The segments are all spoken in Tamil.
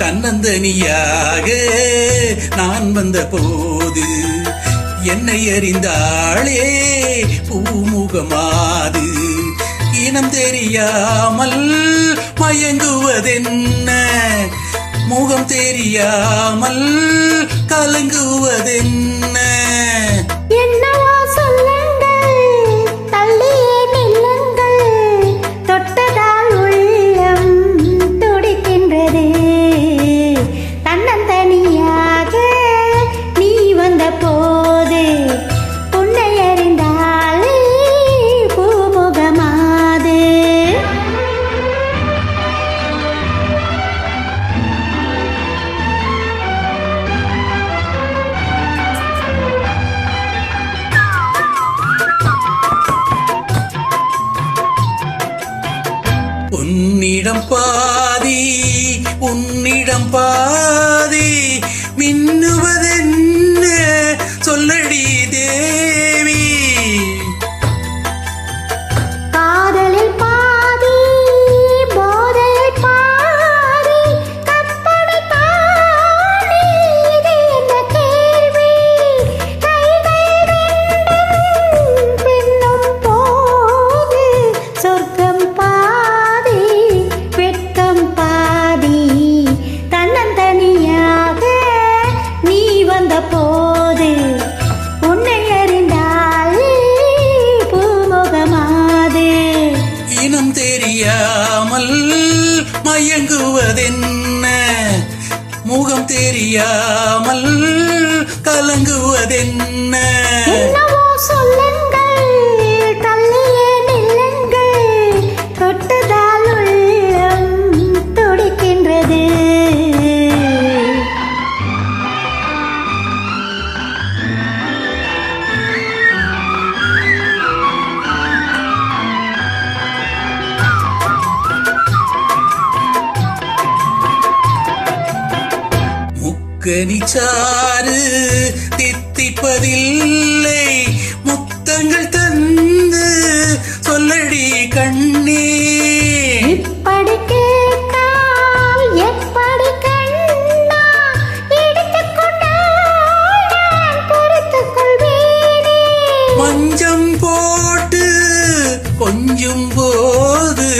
தன்னந்தனியாக நான் வந்த போது என்னை அறிந்தாளே பூமுகமாது இனம் தெரியாமல் மயங்குவதென்ன முகம் தெரியாமல் கலங்குவதென்ன என்னவோ சொல்லுங்கள் தள்ளியே நில்லுங்கள் தொட்டதால் உள்ளம் துடிக்கின்றது தன்னந்தனியாக நீ வந்த போது உன்னை அறிந்தாலே பூமுகமாது உன்னிடம் பாதி மின்னுவதென்ன சொல்லடி தேவி காதலில் பாதி போதையில் பாதி கற்பனை தாண்டி இது என்ன கேள்வி கைகள் ரெண்டும் பின்னும் போது சொர்க்கம் பாதி வெட்கம் பாதி தன்னந்தனியாக நீ வந்த போது உன்னை அறிந்தாலே பூமுகமாது இனம் தெரியாமல் மயங்குவதென்ன முகம் தெரியாமல் கலங்குவதென்ன என்னவோ சொல்லுங்கள் தள்ளியே நில்லுங்கள் தொட்டதால் உள்ளம் துடிக்கின்றது முக்கனிச்சாறு தித்திப்பதில்லை முத்தங்கள் தந்து சொல்லடி கண்ணே இப்படி கேட்டால் எப்படி கண்ணா எடுத்துக்கொண்டால் நான் பொறுத்துக் கொள்வேனே மஞ்சம் போட்டு கொஞ்சும் போது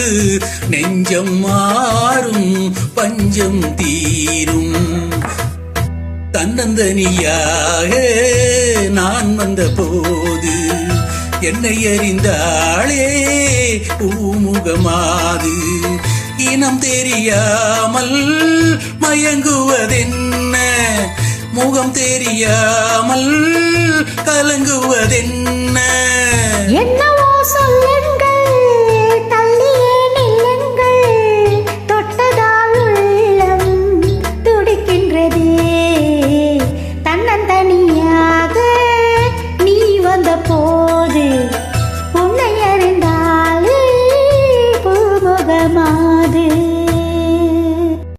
நெஞ்சம் மாறும் பஞ்சம் தீரும் தன்னந்தனியாக நான் வந்த போது என்னை அறிந்தாளே பூமுகமாது இனம் தெரியாமல் மயங்குவதென்ன முகம் தெரியாமல் கலங்குவதென்ன என்னவோ சொல்லுங்கள் தள்ளியே நில்லுங்கள் தொட்டதால் உள்ளம் துடிக்கின்றது தன்னந்தனியாக நீ வந்த போ